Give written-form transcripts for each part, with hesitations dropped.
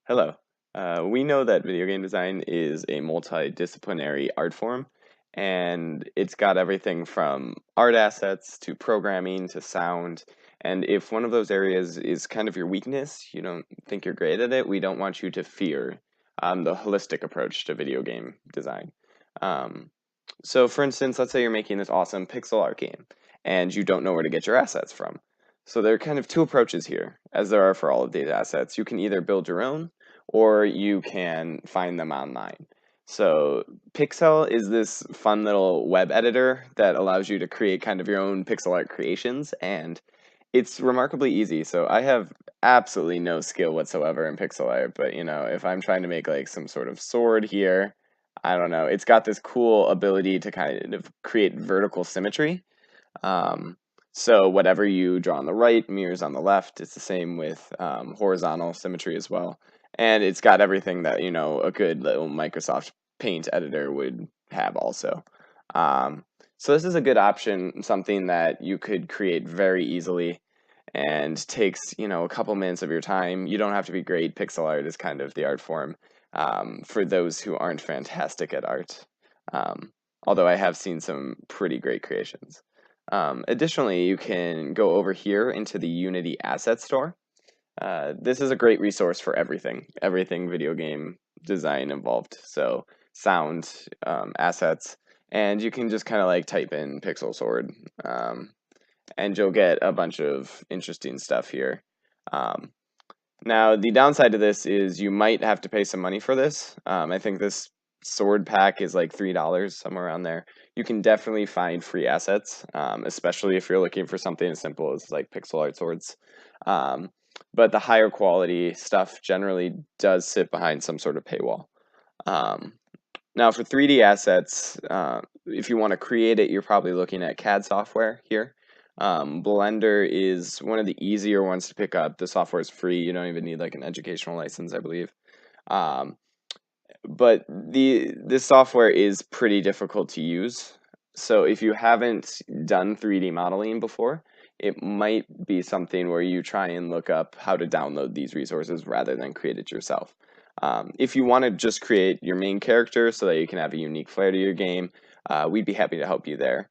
Hello. We know that video game design is a multidisciplinary art form, and it's got everything from art assets to programming to sound. And if one of those areas is kind of your weakness, you don't think you're great at it, we don't want you to fear the holistic approach to video game design. Um, so, for instance, let's say you're making this awesome pixel art game, and you don't know where to get your assets from. So there are kind of two approaches here, as there are for all of these assets. You can either build your own, or you can find them online. So Pixel is this fun little web editor that allows you to create kind of your own pixel art creations, and it's remarkably easy. So I have absolutely no skill whatsoever in pixel art, but if I'm trying to make like some sort of sword here, I don't know, it's got this cool ability to kind of create vertical symmetry. Um, so whatever you draw on the right mirrors on the left. It's the same with horizontal symmetry as well. And it's got everything that, a good little Microsoft Paint editor would have also. Um, so this is a good option, something that you could create very easily and takes, a couple minutes of your time. You don't have to be great. Pixel art is kind of the art form for those who aren't fantastic at art. Um, Although I have seen some pretty great creations. Additionally, you can go over here into the Unity Asset Store. This is a great resource for everything video game design involved. So sound, assets, and you can just kind of like type in Pixel Sword, and you'll get a bunch of interesting stuff here. Um, Now, the downside to this is you might have to pay some money for this. I think this sword pack is like $3, somewhere around there. You can definitely find free assets, especially if you're looking for something as simple as like pixel art swords. Um, but the higher quality stuff generally does sit behind some sort of paywall. Um, Now, for 3D assets, if you want to create it, you're probably looking at CAD software here. Blender is one of the easier ones to pick up. The software is free. You don't even need like an educational license, I believe. Um, but this software is pretty difficult to use. So if you haven't done 3D modeling before, it might be something where you try and look up how to download these resources rather than create it yourself. If you want to just create your main character so that you can have a unique flair to your game, we'd be happy to help you there.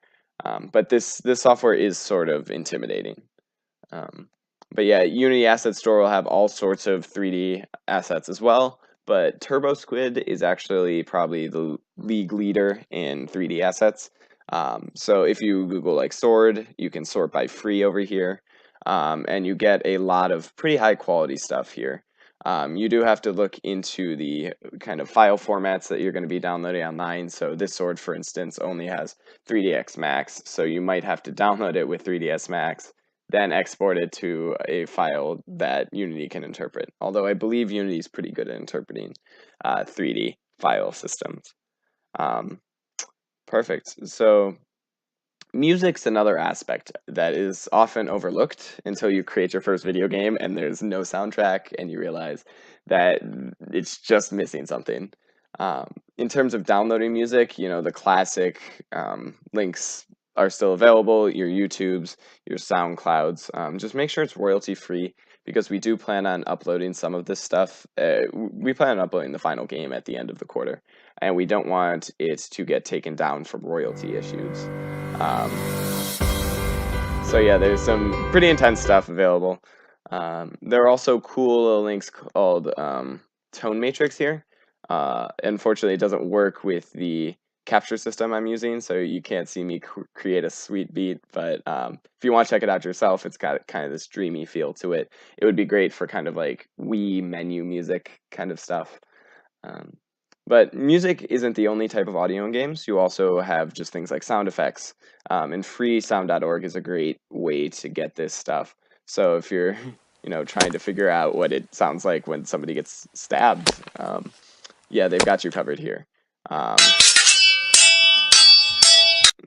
But this software is sort of intimidating. Um, but yeah, Unity Asset Store will have all sorts of 3D assets as well. But TurboSquid is actually probably the league leader in 3D assets. So if you Google like sword, you can sort by free over here, and you get a lot of pretty high quality stuff here. You do have to look into the kind of file formats that you're going to be downloading online. So this sword, for instance, only has 3ds Max, so you might have to download it with 3ds Max, then export it to a file that Unity can interpret. Although I believe Unity is pretty good at interpreting 3D file systems. Um, Perfect. So music's another aspect that is often overlooked until you create your first video game and there's no soundtrack and you realize that it's just missing something. In terms of downloading music, the classic links are still available, your YouTubes, your SoundClouds. Just make sure it's royalty free because we do plan on uploading some of this stuff. We plan on uploading the final game at the end of the quarter, and we don't want it to get taken down from royalty issues. Um, so yeah, there's some pretty intense stuff available. There are also cool little links called Tone Matrix here. Unfortunately, it doesn't work with the capture system I'm using, so you can't see me create a sweet beat. But if you want to check it out yourself, it's got kind of this dreamy feel to it. It would be great for kind of like Wii menu music kind of stuff. Um, but music isn't the only type of audio in games. You also have just things like sound effects. And freesound.org is a great way to get this stuff. So if you're, trying to figure out what it sounds like when somebody gets stabbed, yeah, they've got you covered here. Um,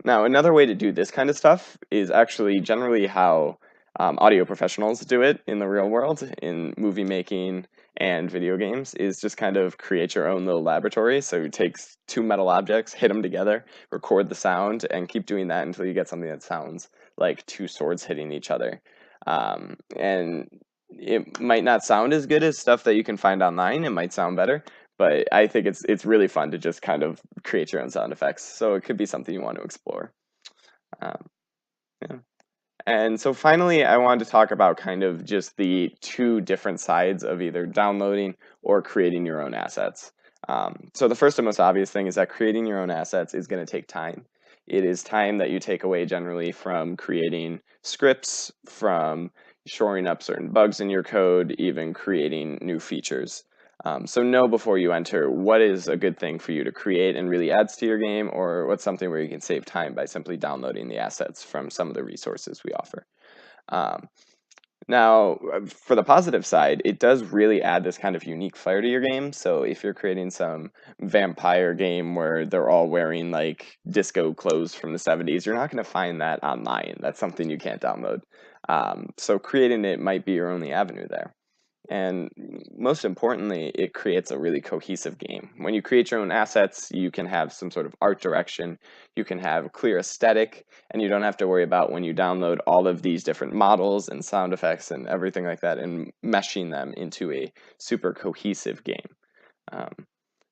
Now, another way to do this kind of stuff is actually generally how audio professionals do it in the real world, in movie making and video games, is just kind of create your own little laboratory. So you take two metal objects, hit them together, record the sound, and keep doing that until you get something that sounds like two swords hitting each other. And it might not sound as good as stuff that you can find online. It might sound better, but I think it's really fun to just kind of create your own sound effects. So it could be something you want to explore. Um, yeah. And so finally, I wanted to talk about kind of just the two different sides of either downloading or creating your own assets. So the first and most obvious thing is that creating your own assets is going to take time. It is time that you take away generally from creating scripts, from shoring up certain bugs in your code, even creating new features. So know before you enter what is a good thing for you to create and really adds to your game, or what's something where you can save time by simply downloading the assets from some of the resources we offer. Um, now, for the positive side, it does really add this kind of unique flair to your game. So if you're creating some vampire game where they're all wearing like disco clothes from the 70s, you're not going to find that online. That's something you can't download. So creating it might be your only avenue there. And most importantly, it creates a really cohesive game. When you create your own assets, you can have some sort of art direction, you can have a clear aesthetic, and you don't have to worry about when you download all of these different models and sound effects and everything like that and meshing them into a super cohesive game. Um,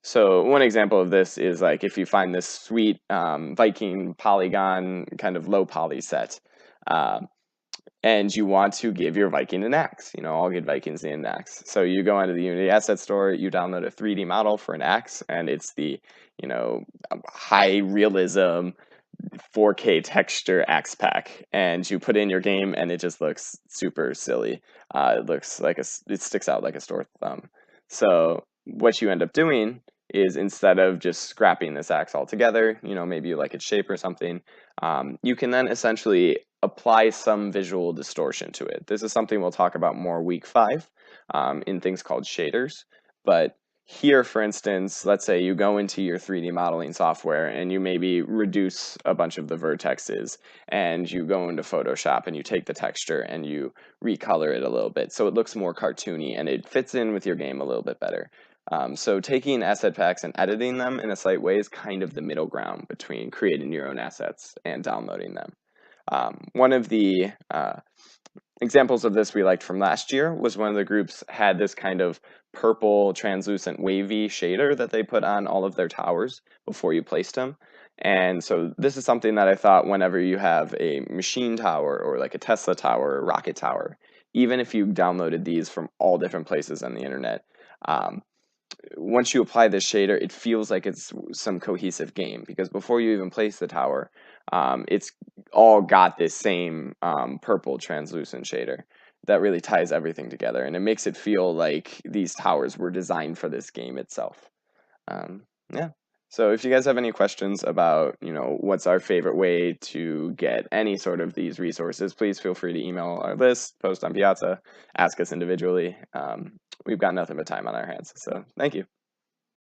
so one example of this is like if you find this sweet Viking polygon kind of low poly set. Um, and you want to give your Viking an axe. All good Vikings need an axe. So you go into the Unity Asset Store, you download a 3D model for an axe, and it's the, you know, high realism 4K texture axe pack, and you put in your game, and it just looks super silly. It looks like it sticks out like a sore thumb. So what you end up doing is instead of just scrapping this axe altogether, maybe you like its shape or something, you can then essentially apply some visual distortion to it. This is something we'll talk about more week 5 in things called shaders. But here, for instance, let's say you go into your 3D modeling software and you maybe reduce a bunch of the vertexes, and you go into Photoshop and you take the texture and you recolor it a little bit so it looks more cartoony and it fits in with your game a little bit better. So taking asset packs and editing them in a slight way is kind of the middle ground between creating your own assets and downloading them. One of the examples of this we liked from last year was one of the groups had this kind of purple translucent wavy shader that they put on all of their towers before you placed them. And so this is something that I thought whenever you have a machine tower or like a Tesla tower or rocket tower, even if you downloaded these from all different places on the internet, um, once you apply this shader, it feels like it's some cohesive game because before you even place the tower, it's all got this same purple translucent shader that really ties everything together, and it makes it feel like these towers were designed for this game itself. Um, yeah. So if you guys have any questions about, what's our favorite way to get any sort of these resources, please feel free to email our list, post on Piazza, ask us individually. We've got nothing but time on our hands. So thank you.